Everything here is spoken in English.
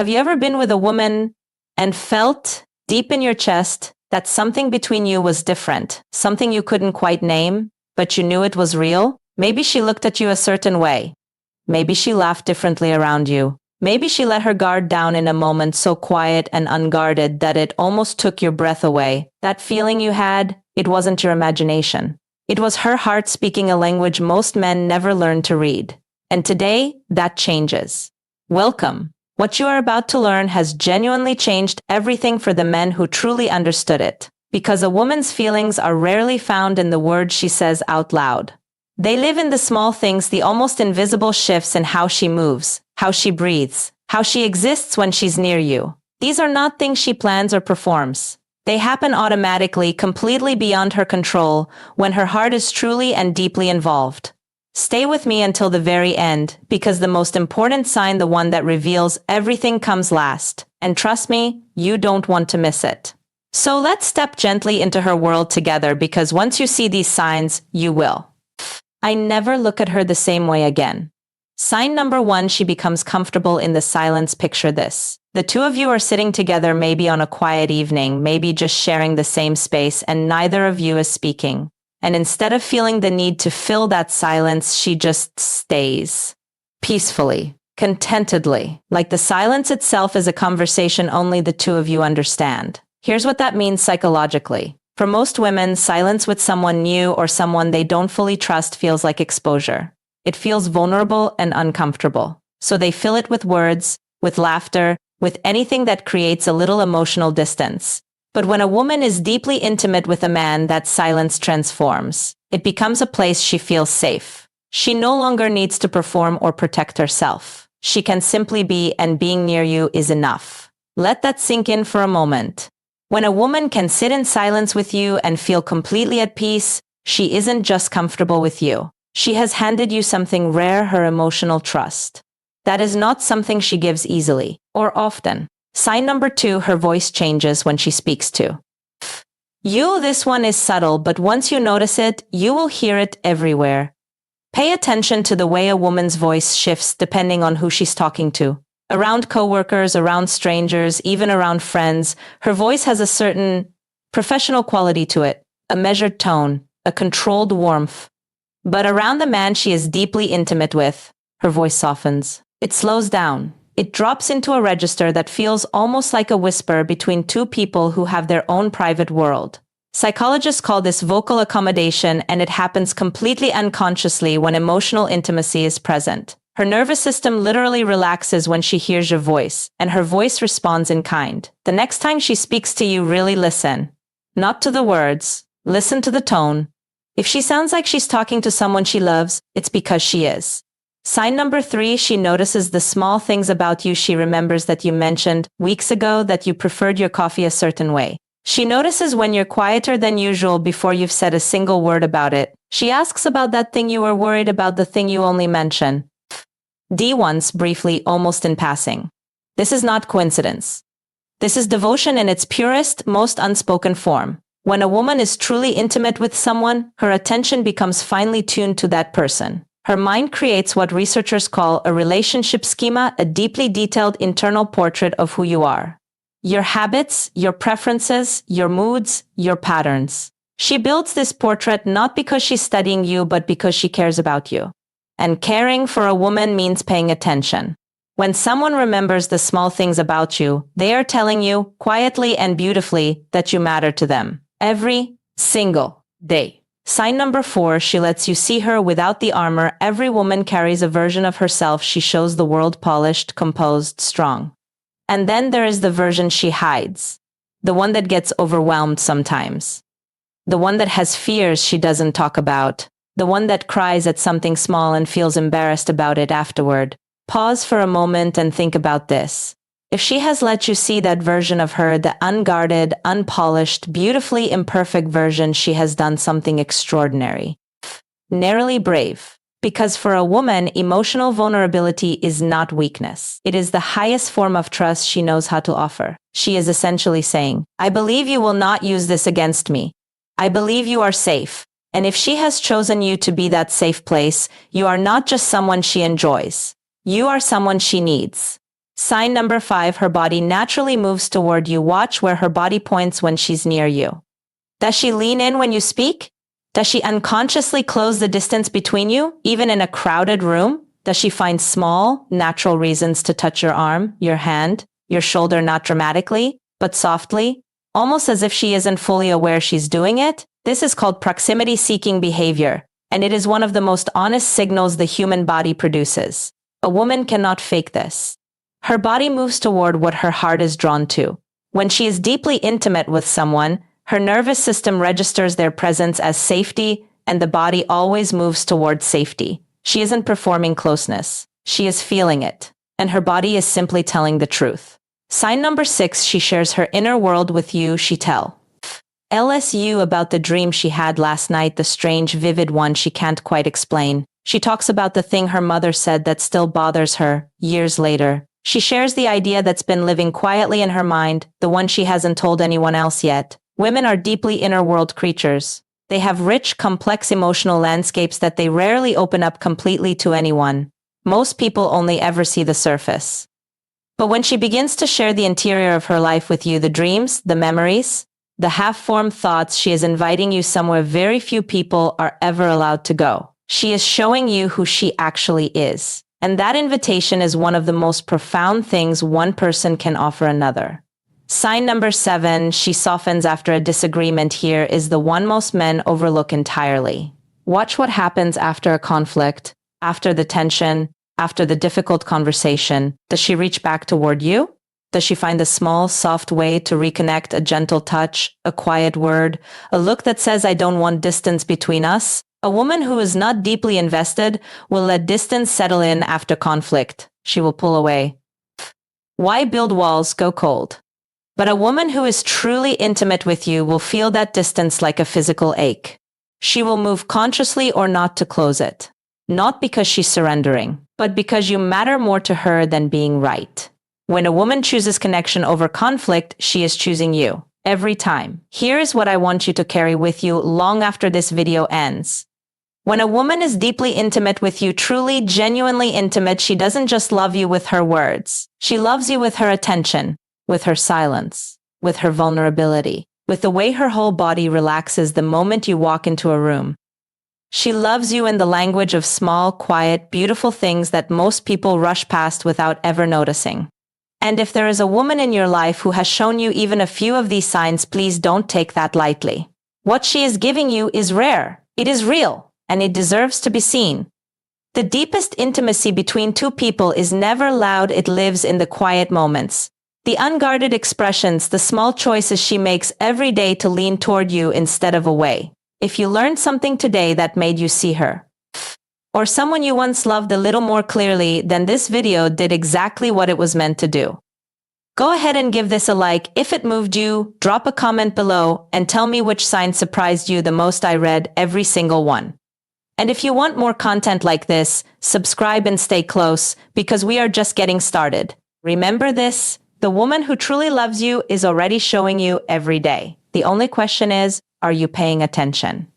Have you ever been with a woman and felt deep in your chest that something between you was different, something you couldn't quite name, but you knew it was real? Maybe she looked at you a certain way. Maybe she laughed differently around you. Maybe she let her guard down in a moment so quiet and unguarded that it almost took your breath away. That feeling you had, it wasn't your imagination. It was her heart speaking a language most men never learn to read. And today, that changes. Welcome. What you are about to learn has genuinely changed everything for the men who truly understood it. Because a woman's feelings are rarely found in the words she says out loud. They live in the small things, the almost invisible shifts in how she moves, how she breathes, how she exists when she's near you. These are not things she plans or performs. They happen automatically, completely beyond her control, when her heart is truly and deeply involved. Stay with me until the very end, because the most important sign, the one that reveals everything, comes last. And trust me, you don't want to miss it. So let's step gently into her world together, because once you see these signs, you will. I never look at her the same way again. Sign number 1, she becomes comfortable in the silence. Picture this. The two of you are sitting together, maybe on a quiet evening, maybe just sharing the same space, and neither of you is speaking. And instead of feeling the need to fill that silence, she just stays. Peacefully, contentedly, like the silence itself is a conversation only the two of you understand. Here's what that means psychologically. For most women, silence with someone new or someone they don't fully trust feels like exposure. It feels vulnerable and uncomfortable. So they fill it with words, with laughter, with anything that creates a little emotional distance. But when a woman is deeply intimate with a man, that silence transforms. It becomes a place she feels safe. She no longer needs to perform or protect herself. She can simply be, and being near you is enough. Let that sink in for a moment. When a woman can sit in silence with you and feel completely at peace, she isn't just comfortable with you. She has handed you something rare, her emotional trust. That is not something she gives easily or often. Sign number 2, her voice changes when she speaks to you. This one is subtle, but once you notice it, you will hear it everywhere. Pay attention to the way a woman's voice shifts depending on who she's talking to. Around coworkers, around strangers, even around friends, her voice has a certain professional quality to it, a measured tone, a controlled warmth. But around the man she is deeply intimate with, her voice softens. It slows down. It drops into a register that feels almost like a whisper between two people who have their own private world. Psychologists call this vocal accommodation, and it happens completely unconsciously when emotional intimacy is present. Her nervous system literally relaxes when she hears your voice, and her voice responds in kind. The next time she speaks to you, really listen. Not to the words, listen to the tone. If she sounds like she's talking to someone she loves, it's because she is. Sign number 3, she notices the small things about you. She remembers that you mentioned weeks ago that you preferred your coffee a certain way. She notices when you're quieter than usual before you've said a single word about it. She asks about that thing you were worried about, the thing you only mention. Once, briefly, almost in passing. This is not coincidence. This is devotion in its purest, most unspoken form. When a woman is truly intimate with someone, her attention becomes finely tuned to that person. Her mind creates what researchers call a relationship schema, a deeply detailed internal portrait of who you are. Your habits, your preferences, your moods, your patterns. She builds this portrait not because she's studying you, but because she cares about you. And caring for a woman means paying attention. When someone remembers the small things about you, they are telling you, quietly and beautifully, that you matter to them. Every single day. Sign number 4, she lets you see her without the armor. Every woman carries a version of herself she shows the world, polished, composed, strong. And then there is the version she hides. The one that gets overwhelmed sometimes. The one that has fears she doesn't talk about. The one that cries at something small and feels embarrassed about it afterward. Pause for a moment and think about this. If she has let you see that version of her, the unguarded, unpolished, beautifully imperfect version, she has done something extraordinary. Narrowly brave. Because for a woman, emotional vulnerability is not weakness. It is the highest form of trust she knows how to offer. She is essentially saying, I believe you will not use this against me. I believe you are safe. And if she has chosen you to be that safe place, you are not just someone she enjoys. You are someone she needs. Sign number 5, her body naturally moves toward you. Watch where her body points when she's near you. Does she lean in when you speak? Does she unconsciously close the distance between you, even in a crowded room? Does she find small, natural reasons to touch your arm, your hand, your shoulder, not dramatically, but softly, almost as if she isn't fully aware she's doing it? This is called proximity-seeking behavior, and it is one of the most honest signals the human body produces. A woman cannot fake this. Her body moves toward what her heart is drawn to. When she is deeply intimate with someone, her nervous system registers their presence as safety, and the body always moves toward safety. She isn't performing closeness. She is feeling it, and her body is simply telling the truth. Sign number 6, she shares her inner world with you. She tells you about the dream she had last night, the strange, vivid one she can't quite explain. She talks about the thing her mother said that still bothers her, years later. She shares the idea that's been living quietly in her mind, the one she hasn't told anyone else yet. Women are deeply inner world creatures. They have rich, complex emotional landscapes that they rarely open up completely to anyone. Most people only ever see the surface. But when she begins to share the interior of her life with you, the dreams, the memories, the half-formed thoughts, she is inviting you somewhere very few people are ever allowed to go. She is showing you who she actually is. And that invitation is one of the most profound things one person can offer another. Sign number 7, she softens after a disagreement. Here is the one most men overlook entirely. Watch what happens after a conflict, after the tension, after the difficult conversation. Does she reach back toward you? Does she find a small, soft way to reconnect, a gentle touch, a quiet word, a look that says, I don't want distance between us? A woman who is not deeply invested will let distance settle in after conflict. She will pull away. Why build walls? Go cold. But a woman who is truly intimate with you will feel that distance like a physical ache. She will move consciously or not to close it. Not because she's surrendering, but because you matter more to her than being right. When a woman chooses connection over conflict, she is choosing you. Every time. Here is what I want you to carry with you long after this video ends. When a woman is deeply intimate with you, truly, genuinely intimate, she doesn't just love you with her words. She loves you with her attention, with her silence, with her vulnerability, with the way her whole body relaxes the moment you walk into a room. She loves you in the language of small, quiet, beautiful things that most people rush past without ever noticing. And if there is a woman in your life who has shown you even a few of these signs, please don't take that lightly. What she is giving you is rare, it is real, and it deserves to be seen. The deepest intimacy between two people is never loud, it lives in the quiet moments. The unguarded expressions, the small choices she makes every day to lean toward you instead of away. If you learned something today that made you see her, or someone you once loved a little more clearly, then this video did exactly what it was meant to do. Go ahead and give this a like. If it moved you, drop a comment below and tell me which sign surprised you the most. I read every single one. And if you want more content like this, subscribe and stay close, because we are just getting started. Remember this, the woman who truly loves you is already showing you every day. The only question is, are you paying attention?